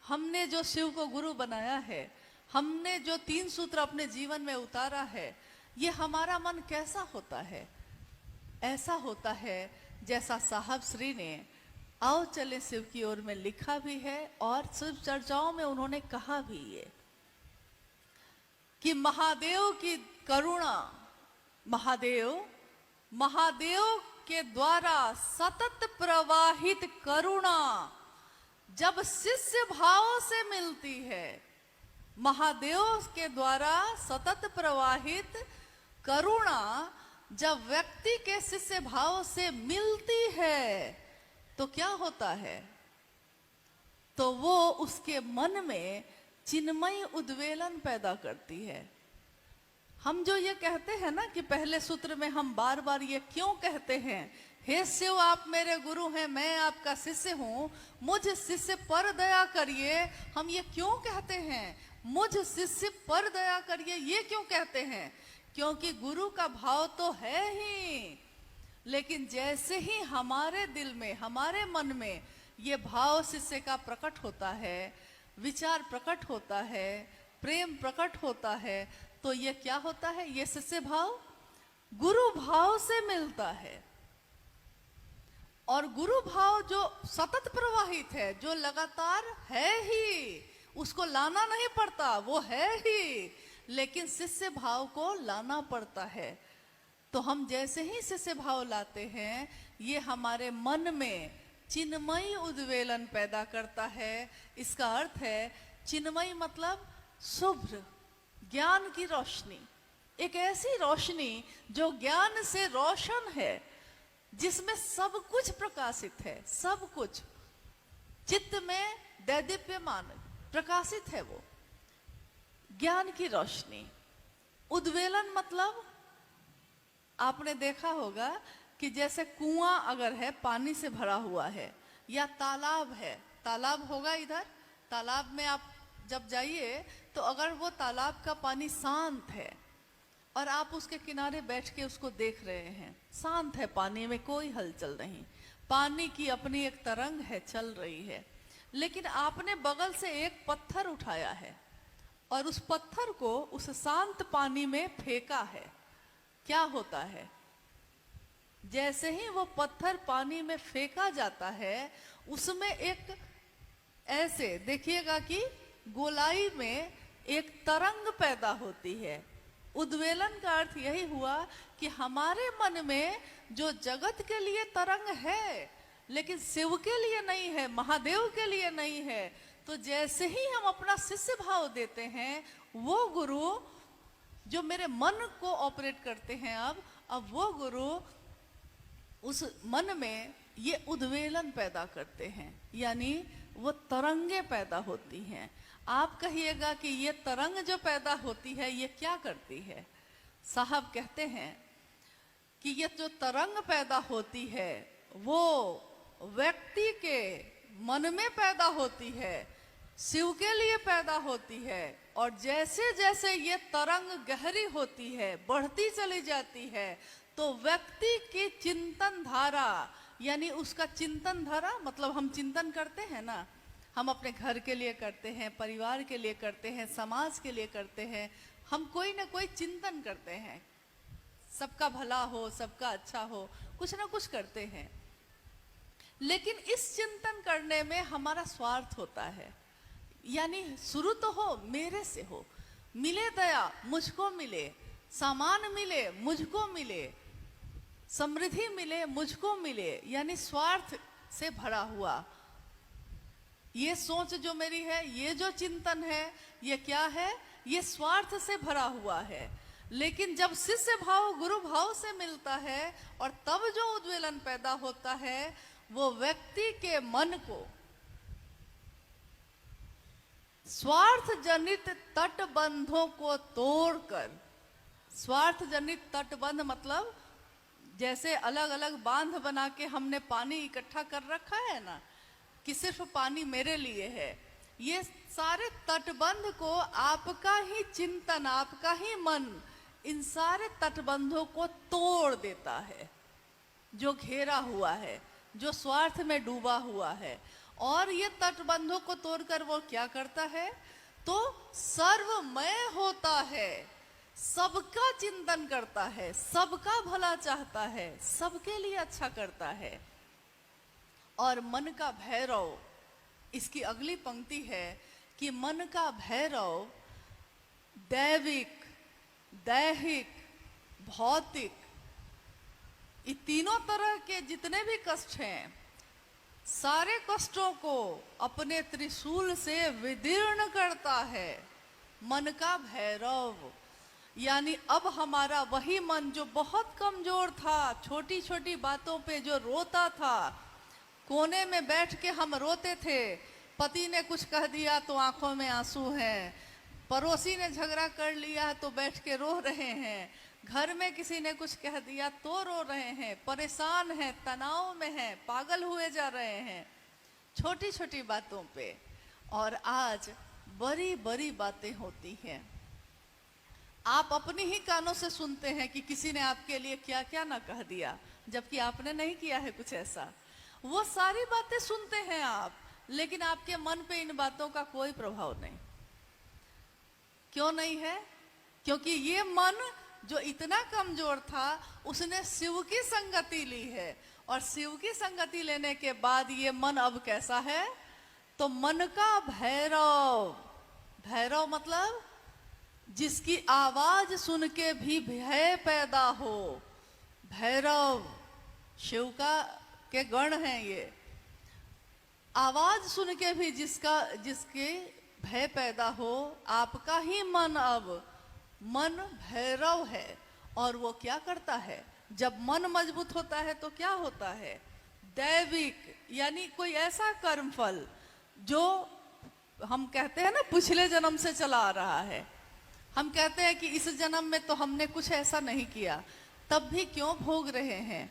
हमने जो शिव को गुरु बनाया है, हमने जो 3 सूत्र अपने जीवन में उतारा है, ये हमारा मन कैसा होता है? ऐसा होता है जैसा साहब श्री ने आओ चले शिव की ओर में लिखा भी है और शिव चर्चाओं में उन्होंने कहा भी ये कि महादेव की करुणा, महादेव के द्वारा सतत प्रवाहित करुणा जब शिष्य भाव से मिलती है, महादेव के द्वारा सतत प्रवाहित करुणा जब व्यक्ति के शिष्य भाव से मिलती है तो क्या होता है? तो वो उसके मन में चिन्मयी उद्वेलन पैदा करती है। हम जो ये कहते हैं ना कि पहले सूत्र में हम बार बार ये क्यों कहते हैं, हे शिव आप मेरे गुरु हैं, मैं आपका शिष्य हूं, मुझ शिष्य पर दया करिए, हम ये क्यों कहते हैं? मुझ शिष्य पर दया करिए ये क्यों कहते हैं? क्योंकि गुरु का भाव तो है ही, लेकिन जैसे ही हमारे दिल में, हमारे मन में ये भाव शिष्य का प्रकट होता है, विचार प्रकट होता है, प्रेम प्रकट होता है, तो ये क्या होता है? ये शिष्य भाव गुरु भाव से मिलता है। और गुरु भाव जो सतत प्रवाहित है, जो लगातार है ही, उसको लाना नहीं पड़ता, वो है ही, लेकिन शिष्य भाव को लाना पड़ता है। तो हम जैसे ही शिष्य भाव लाते हैं, ये हमारे मन में चिन्मयी उद्वेलन पैदा करता है। इसका अर्थ है चिन्मयी मतलब शुभ्र, ज्ञान की रोशनी, एक ऐसी रोशनी जो ज्ञान से रोशन है, जिसमें सब कुछ प्रकाशित है, सब कुछ चित्त में दैदीप्यमान प्रकाशित है, वो ज्ञान की रोशनी। उद्वेलन मतलब आपने देखा होगा कि जैसे कुआं अगर है, पानी से भरा हुआ है, या तालाब है, तालाब होगा इधर, तालाब में आप जब जाइए तो अगर वो तालाब का पानी शांत है और आप उसके किनारे बैठ के उसको देख रहे हैं, शांत है, पानी में कोई हलचल नहीं, पानी की अपनी एक तरंग है, चल रही है, लेकिन आपने बगल से एक पत्थर उठाया है और उस पत्थर को उस शांत पानी में फेंका है, क्या होता है? जैसे ही वो पत्थर पानी में फेंका जाता है, उसमें एक ऐसे देखिएगा कि गोलाई में एक तरंग पैदा होती है। उद्वेलन का अर्थ यही हुआ कि हमारे मन में जो जगत के लिए तरंग है, लेकिन शिव के लिए नहीं है, महादेव के लिए नहीं है, तो जैसे ही हम अपना शिष्य भाव देते हैं, वो गुरु जो मेरे मन को ऑपरेट करते हैं, अब वो गुरु उस मन में ये उद्वेलन पैदा करते हैं, यानी वो तरंगे पैदा होती हैं। आप कहिएगा कि ये तरंग जो पैदा होती है ये क्या करती है? साहब कहते हैं कि ये जो तरंग पैदा होती है वो व्यक्ति के मन में पैदा होती है, शिव के लिए पैदा होती है, और जैसे जैसे ये तरंग गहरी होती है, बढ़ती चली जाती है, तो व्यक्ति की चिंतन धारा, यानी उसका चिंतन धारा मतलब हम चिंतन करते हैं ना, हम अपने घर के लिए करते हैं, परिवार के लिए करते हैं, समाज के लिए करते हैं, हम कोई ना कोई चिंतन करते हैं, सबका भला हो, सबका अच्छा हो, कुछ ना कुछ करते हैं, लेकिन इस चिंतन करने में हमारा स्वार्थ होता है, यानी शुरू तो हो मेरे से हो, मिले दया मुझको मिले, सामान मिले मुझको मिले, समृद्धि मिले मुझको मिले, यानी स्वार्थ से भरा हुआ ये सोच जो मेरी है, ये जो चिंतन है, ये क्या है? ये स्वार्थ से भरा हुआ है। लेकिन जब शिष्य भाव गुरु भाव से मिलता है और तब जो उद्वेलन पैदा होता है, वो व्यक्ति के मन को स्वार्थ जनित तटबंधों को तोड़कर, स्वार्थ जनित तटबंध मतलब जैसे अलग अलग बांध बना के हमने पानी इकट्ठा कर रखा है ना, कि सिर्फ पानी मेरे लिए है, ये सारे तटबंध को आपका ही चिंतन, आपका ही मन इन सारे तटबंधों को तोड़ देता है, जो घेरा हुआ है, जो स्वार्थ में डूबा हुआ है। और ये तटबंधों को तोड़कर वो क्या करता है, तो सर्वमय होता है, सबका चिंतन करता है, सबका भला चाहता है, सबके लिए अच्छा करता है। और मन का भैरव, इसकी अगली पंक्ति है कि मन का भैरव दैविक, दैहिक, भौतिक, ये तीनों तरह के जितने भी कष्ट हैं, सारे कष्टों को अपने त्रिशूल से विदीर्ण करता है मन का भैरव। यानी अब हमारा वही मन जो बहुत कमजोर था, छोटी छोटी बातों पे जो रोता था, कोने में बैठ के हम रोते थे, पति ने कुछ कह दिया तो आंखों में आंसू हैं, पड़ोसी ने झगड़ा कर लिया तो बैठ के रो रहे हैं, घर में किसी ने कुछ कह दिया तो रो रहे हैं, परेशान हैं, तनाव में हैं, पागल हुए जा रहे हैं छोटी छोटी बातों पे। और आज बड़ी बड़ी बातें होती हैं, आप अपनी ही कानों से सुनते हैं कि किसी ने आपके लिए क्या क्या ना कह दिया, जबकि आपने नहीं किया है कुछ ऐसा। वो सारी बातें सुनते हैं आप, लेकिन आपके मन पे इन बातों का कोई प्रभाव नहीं। क्यों नहीं है? क्योंकि ये मन जो इतना कमजोर था, उसने शिव की संगति ली है, और शिव की संगति लेने के बाद ये मन अब कैसा है, तो मन का भैरव। भैरव मतलब जिसकी आवाज सुन के भी भय पैदा हो। भैरव शिव का के गण हैं ये। आवाज सुन के भी जिसके भय पैदा हो, आपका ही मन अब मन भैरव है। और वो क्या करता है, जब मन मजबूत होता है तो क्या होता है, दैविक, यानी कोई ऐसा कर्मफल जो हम कहते हैं ना पिछले जन्म से चला आ रहा है। हम कहते हैं कि इस जन्म में तो हमने कुछ ऐसा नहीं किया, तब भी क्यों भोग रहे हैं।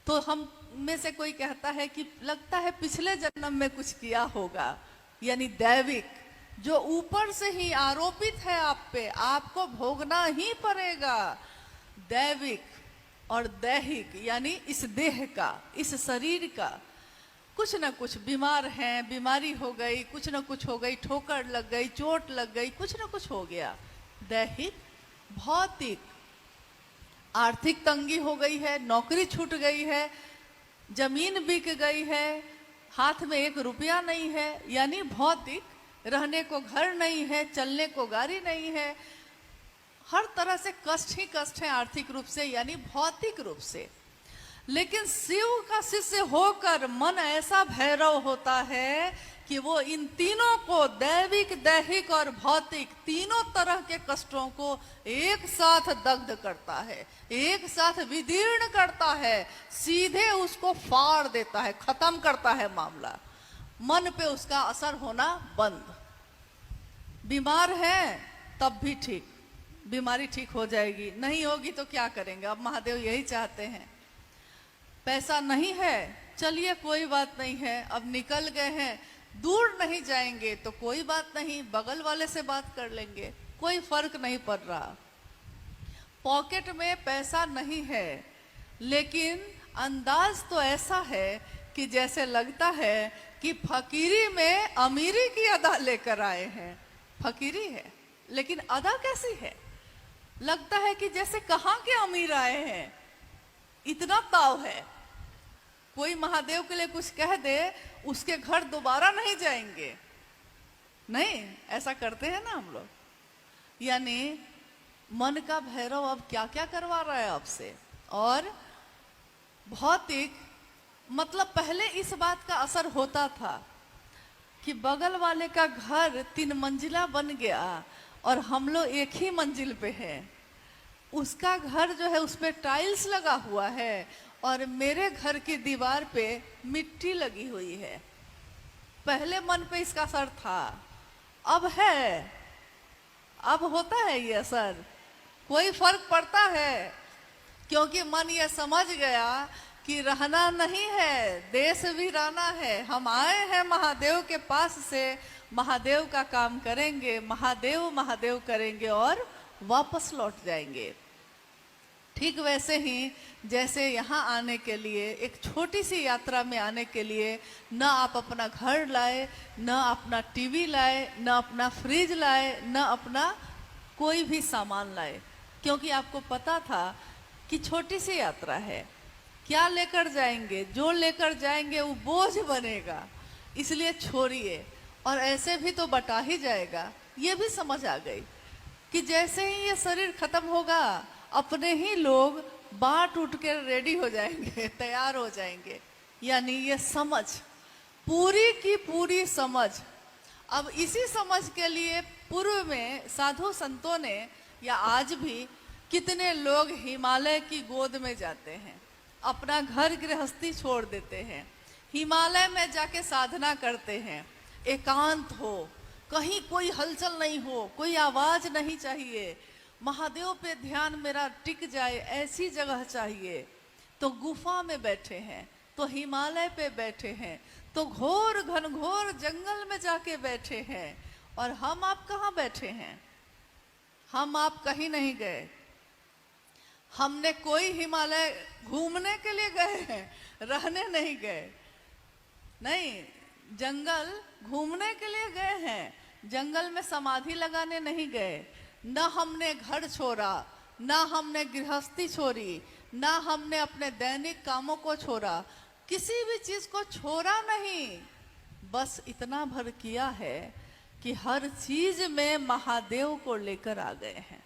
तो हम में से कोई कहता है कि लगता है पिछले जन्म में कुछ किया होगा, यानी दैविक, जो ऊपर से ही आरोपित है आप पे, आपको भोगना ही पड़ेगा। दैविक और दैहिक, यानी इस देह का, इस शरीर का कुछ ना कुछ, बीमार हैं, बीमारी हो गई, कुछ ना कुछ हो गई, ठोकर लग गई, चोट लग गई, कुछ ना कुछ हो गया। दैहिक, भौतिक, आर्थिक तंगी हो गई है, नौकरी छूट गई है, जमीन बिक गई है, हाथ में एक रुपया नहीं है, यानी भौतिक। रहने को घर नहीं है, चलने को गाड़ी नहीं है, हर तरह से कष्ट ही कष्ट है आर्थिक रूप से, यानी भौतिक रूप से। लेकिन शिव का शिष्य होकर मन ऐसा भैरव होता है कि वो इन तीनों को, दैविक, दैहिक और भौतिक, तीनों तरह के कष्टों को एक साथ दग्ध करता है, एक साथ विदीर्ण करता है, सीधे उसको फाड़ देता है, खत्म करता है मामला। मन पे उसका असर होना बंद। बीमार है तब भी ठीक, बीमारी ठीक हो जाएगी, नहीं होगी तो क्या करेंगे, अब महादेव यही चाहते हैं। पैसा नहीं है, चलिए कोई बात नहीं है, अब निकल गए हैं, दूर नहीं जाएंगे तो कोई बात नहीं, बगल वाले से बात कर लेंगे, कोई फर्क नहीं पड़ रहा। पॉकेट में पैसा नहीं है, लेकिन अंदाज तो ऐसा है कि जैसे लगता है कि फकीरी में अमीरी की अदा लेकर आए हैं। फकीरी है लेकिन अदा कैसी है, लगता है कि जैसे कहाँ के अमीर आए हैं, इतना ताव है। कोई महादेव के लिए कुछ कह दे, उसके घर दोबारा नहीं जाएंगे। नहीं, ऐसा करते हैं ना हम लोग। यानी मन का भैरव अब क्या क्या करवा रहा है आपसे। और भौतिक मतलब पहले इस बात का असर होता था कि बगल वाले का घर 3 मंजिला बन गया और हम लोग एक ही मंजिल पे हैं। उसका घर जो है उस पे टाइल्स लगा हुआ है और मेरे घर की दीवार पे मिट्टी लगी हुई है। पहले मन पे इसका असर था, अब है, अब होता है ये असर, कोई फर्क पड़ता है, क्योंकि मन ये समझ गया कि रहना नहीं है, देश भी रहना है। हम आए हैं महादेव के पास से, महादेव का काम करेंगे, महादेव महादेव करेंगे और वापस लौट जाएंगे। ठीक वैसे ही जैसे यहाँ आने के लिए, एक छोटी सी यात्रा में आने के लिए न आप अपना घर लाए, न अपना टीवी लाए, न अपना फ्रिज लाए, न अपना कोई भी सामान लाए, क्योंकि आपको पता था कि छोटी सी यात्रा है, क्या लेकर जाएंगे, जो लेकर जाएंगे वो बोझ बनेगा, इसलिए छोड़िए। और ऐसे भी तो बटा ही जाएगा। ये भी समझ आ गई कि जैसे ही ये शरीर खत्म होगा, अपने ही लोग बाँट उठ के रेडी हो जाएंगे, तैयार हो जाएंगे। यानी ये समझ, पूरी की पूरी समझ। अब इसी समझ के लिए पूर्व में साधु संतों ने, या आज भी कितने लोग हिमालय की गोद में जाते हैं, अपना घर गृहस्थी छोड़ देते हैं, हिमालय में जाके साधना करते हैं। एकांत हो, कहीं कोई हलचल नहीं हो, कोई आवाज नहीं चाहिए, महादेव पे ध्यान मेरा टिक जाए, ऐसी जगह चाहिए। तो गुफा में बैठे हैं, तो हिमालय पे बैठे हैं, तो घोर घनघोर जंगल में जाके बैठे हैं। और हम आप कहाँ बैठे हैं? हम आप कहीं नहीं गए। हमने कोई हिमालय घूमने के लिए गए हैं, रहने नहीं गए। नहीं, जंगल घूमने के लिए गए हैं, जंगल में समाधि लगाने नहीं गए। न हमने घर छोड़ा, न हमने गृहस्थी छोड़ी, न हमने अपने दैनिक कामों को छोड़ा, किसी भी चीज को छोड़ा नहीं। बस इतना भर किया है कि हर चीज में महादेव को लेकर आ गए हैं।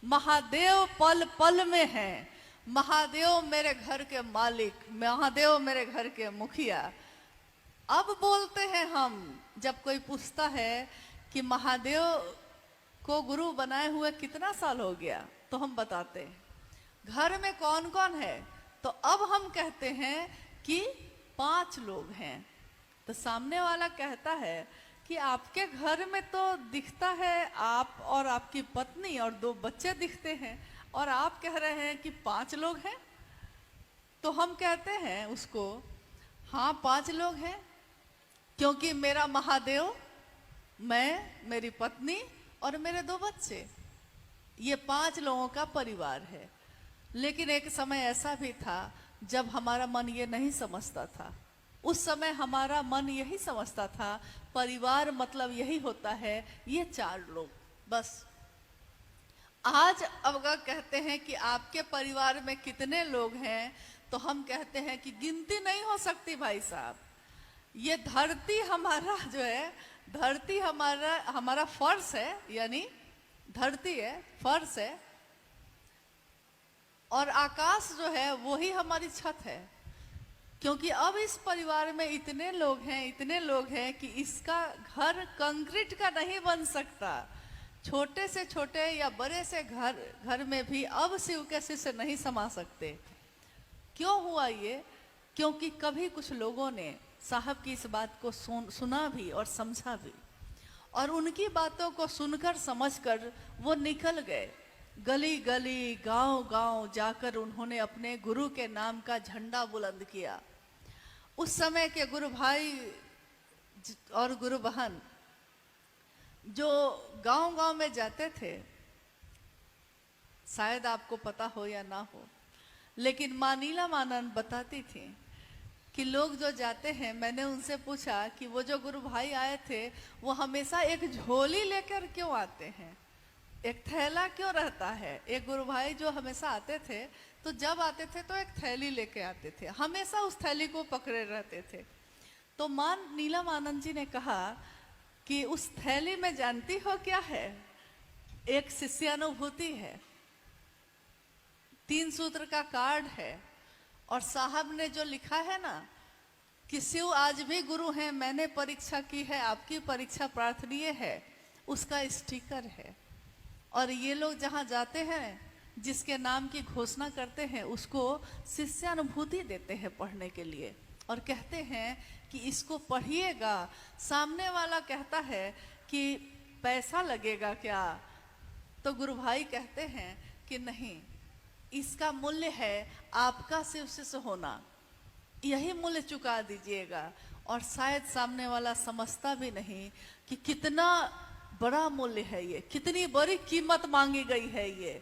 महादेव पल पल में है, महादेव मेरे घर के मालिक, महादेव मेरे घर के मुखिया। अब बोलते हैं हम, जब कोई पूछता है कि महादेव को गुरु बनाए हुए कितना साल हो गया, तो हम बताते हैं घर में कौन कौन है। तो अब हम कहते हैं कि 5 लोग हैं। तो सामने वाला कहता है कि आपके घर में तो दिखता है आप और आपकी पत्नी और 2 बच्चे दिखते हैं, और आप कह रहे हैं कि 5 लोग हैं। तो हम कहते हैं उसको, हाँ 5 लोग हैं, क्योंकि मेरा महादेव, मैं, मेरी पत्नी और मेरे 2 बच्चे, ये 5 लोगों का परिवार है। लेकिन एक समय ऐसा भी था जब हमारा मन ये नहीं समझता था। उस समय हमारा मन यही समझता था परिवार मतलब यही होता है, ये 4 लोग बस। आज अगर कहते हैं कि आपके परिवार में कितने लोग हैं, तो हम कहते हैं कि गिनती नहीं हो सकती भाई साहब। ये धरती हमारा जो है, धरती हमारा फर्श है, यानी धरती है, फर्श है, और आकाश जो है वही हमारी छत है। क्योंकि अब इस परिवार में इतने लोग हैं कि इसका घर कंक्रीट का नहीं बन सकता। छोटे से छोटे या बड़े से घर में भी अब शिव के शिष्य नहीं समा सकते। क्यों हुआ ये? क्योंकि कभी कुछ लोगों ने साहब की इस बात को सुना भी और समझा भी, और उनकी बातों को सुनकर समझकर वो निकल गए। गली गली, गांव गांव जाकर उन्होंने अपने गुरु के नाम का झंडा बुलंद किया। उस समय के गुरु भाई और गुरु बहन जो गांव गांव में जाते थे, शायद आपको पता हो या ना हो, लेकिन माँ नीलमानंद बताती थी कि लोग जो जाते हैं, मैंने उनसे पूछा कि वो जो गुरु भाई आए थे वो हमेशा एक झोली लेकर क्यों आते हैं, एक थैला क्यों रहता है? एक गुरु भाई जो हमेशा आते थे, तो जब आते थे तो एक थैली लेके आते थे, हमेशा उस थैली को पकड़े रहते थे। तो मां नीलमानंद जी ने कहा कि उस थैली में जानती हो क्या है? एक शिष्यानुभूति है, 3 सूत्र का कार्ड है, और साहब ने जो लिखा है ना कि शिव आज भी गुरु हैं, मैंने परीक्षा की है, आपकी परीक्षा प्रार्थनीय है, उसका स्टिकर है। और ये लोग जहाँ जाते हैं, जिसके नाम की घोषणा करते हैं, उसको शिष्यानुभूति देते हैं पढ़ने के लिए, और कहते हैं कि इसको पढ़िएगा। सामने वाला कहता है कि पैसा लगेगा क्या? तो गुरु भाई कहते हैं कि नहीं, इसका मूल्य है आपका शिव शिष्य होना, यही मूल्य चुका दीजिएगा। और शायद सामने वाला समझता भी नहीं कि कितना बड़ा मूल्य है ये, कितनी बड़ी कीमत मांगी गई है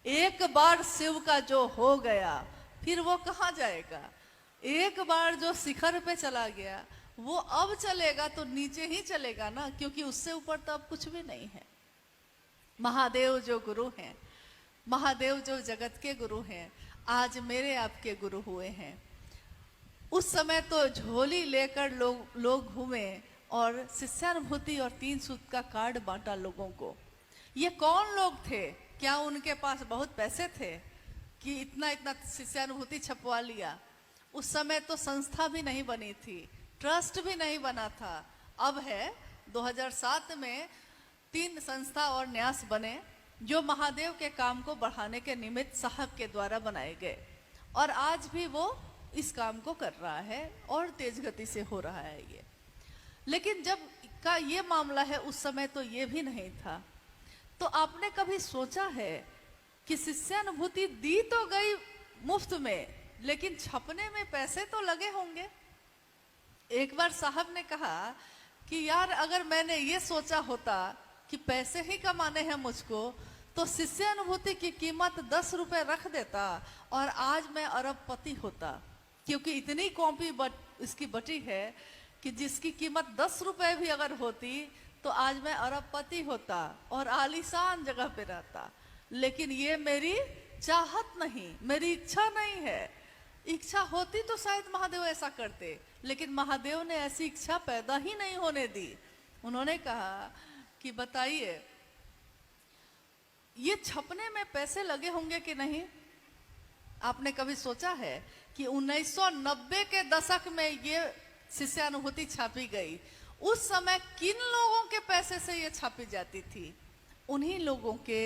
एक बार शिव का जो हो गया फिर वो कहाँ जाएगा। एक बार जो शिखर पे चला गया वो अब चलेगा तो नीचे ही चलेगा ना, क्योंकि उससे ऊपर तो अब कुछ भी नहीं है। महादेव जो गुरु हैं, महादेव जो जगत के गुरु हैं, आज मेरे आपके गुरु हुए हैं। उस समय तो झोली लेकर लोग घूमे और शिष्यानुभूति और 3 सूत्र का कार्ड बांटा लोगों को। ये कौन लोग थे? क्या उनके पास बहुत पैसे थे कि इतना इतना शिष्यानुभूति छपवा लिया? उस समय तो संस्था भी नहीं बनी थी, ट्रस्ट भी नहीं बना था। अब है 2007 में 3 संस्था और न्यास बने जो महादेव के काम को बढ़ाने के निमित्त साहब के द्वारा बनाए गए, और आज भी वो इस काम को कर रहा है और तेज गति से हो रहा है ये। लेकिन जब का ये मामला है, उस समय तो ये भी नहीं था। तो आपने कभी सोचा है कि शिष्यानुभूति दी तो गई मुफ्त में, लेकिन छपने में पैसे तो लगे होंगे। एक बार साहब ने कहा कि यार अगर मैंने ये सोचा होता कि पैसे ही कमाने हैं मुझको, तो शिष्यानुभूति की कीमत 10 रुपए रख देता और आज मैं अरबपति होता, क्योंकि इतनी कॉपी इसकी बटी है कि जिसकी कीमत 10 रुपए भी अगर होती तो आज मैं अरबपति होता और आलीशान जगह पे रहता। लेकिन ये मेरी चाहत नहीं, मेरी इच्छा नहीं है। इच्छा होती तो शायद महादेव ऐसा करते, लेकिन महादेव ने ऐसी इच्छा पैदा ही नहीं होने दी। उन्होंने कहा कि बताइए ये छपने में पैसे लगे होंगे कि नहीं? आपने कभी सोचा है कि 1990 के दशक में ये शिष्यानुभूति छापी गई, उस समय किन लोगों के पैसे से ये छापी जाती थी? उन्हीं लोगों के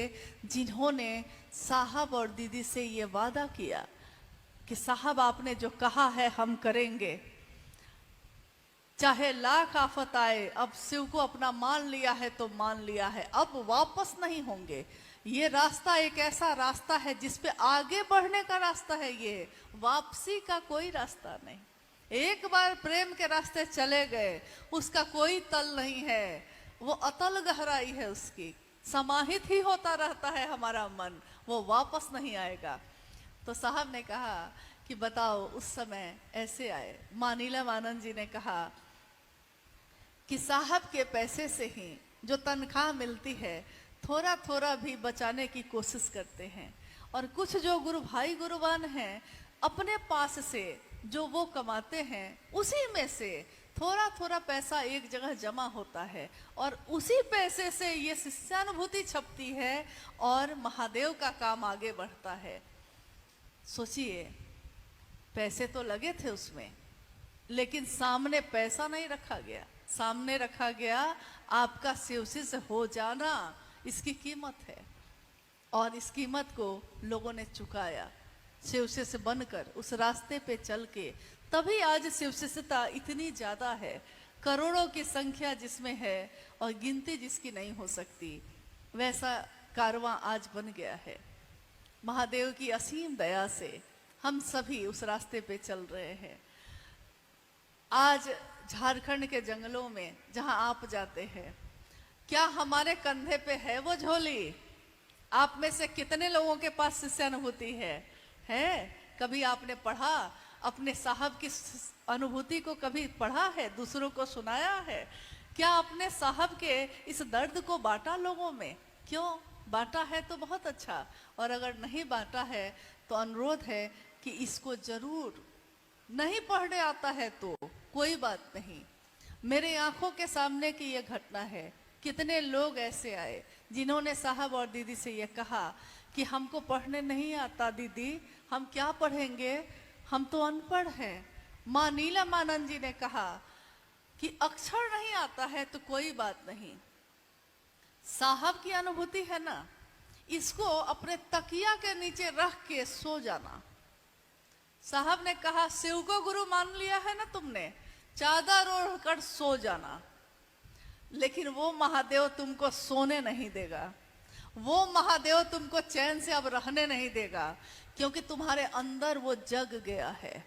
जिन्होंने साहब और दीदी से ये वादा किया कि साहब आपने जो कहा है हम करेंगे, चाहे लाख आफत आए। अब शिव को अपना मान लिया है तो मान लिया है, अब वापस नहीं होंगे। ये रास्ता एक ऐसा रास्ता है जिसपे आगे बढ़ने का रास्ता है, ये वापसी का कोई रास्ता नहीं। एक बार प्रेम के रास्ते चले गए उसका कोई तल नहीं है, वो अतल गहराई है उसकी, समाहित ही होता रहता है हमारा मन, वो वापस नहीं आएगा। तो साहब ने कहा कि बताओ उस समय ऐसे आए। मानीलम आनंद जी ने कहा कि साहब के पैसे से ही जो तनख्वाह मिलती है थोड़ा थोड़ा भी बचाने की कोशिश करते हैं, और कुछ जो गुरु भाई गुरुवान हैं अपने पास से जो वो कमाते हैं उसी में से थोड़ा थोड़ा पैसा एक जगह जमा होता है, और उसी पैसे से ये शिष्यानुभूति छपती है और महादेव का काम आगे बढ़ता है। सोचिए, पैसे तो लगे थे उसमें, लेकिन सामने पैसा नहीं रखा गया, सामने रखा गया आपका शिवसी से हो जाना। इसकी कीमत है, और इस कीमत को लोगों ने चुकाया शिवसी से बनकर उस रास्ते पे चल के। तभी आज शिवशिष्यता इतनी ज्यादा है, करोड़ों की संख्या जिसमें है और गिनती जिसकी नहीं हो सकती, वैसा कारवां आज बन गया है। महादेव की असीम दया से हम सभी उस रास्ते पे चल रहे हैं। आज झारखंड के जंगलों में जहां आप जाते हैं, क्या हमारे कंधे पे है वो झोली? आप में से कितने लोगों के पास शिष्यानुभूति है? कभी आपने पढ़ा? अपने साहब की अनुभूति को कभी पढ़ा है, दूसरों को सुनाया है? क्या आपने साहब के इस दर्द को बांटा लोगों में? क्यों बांटा है तो बहुत अच्छा, और अगर नहीं बांटा है तो अनुरोध है कि इसको जरूर। नहीं पढ़ने आता है तो कोई बात नहीं, मेरे आंखों के सामने की यह घटना है। कितने लोग ऐसे आए जिन्होंने साहब और दीदी से यह कहा कि हमको पढ़ने नहीं आता दीदी, हम क्या पढ़ेंगे, हम तो अनपढ़ हैं। माँ नीलम आनंद जी ने कहा कि अक्षर नहीं आता है तो कोई बात नहीं, साहब की अनुभूति है ना, इसको अपने तकिया के नीचे रख के सो जाना। साहब ने कहा शिव को गुरु मान लिया है ना तुमने, चादर ओढ़ कर सो जाना। लेकिन वो महादेव तुमको सोने नहीं देगा, वो महादेव तुमको चैन से अब रहने नहीं देगा, क्योंकि तुम्हारे अंदर वो जग गया है।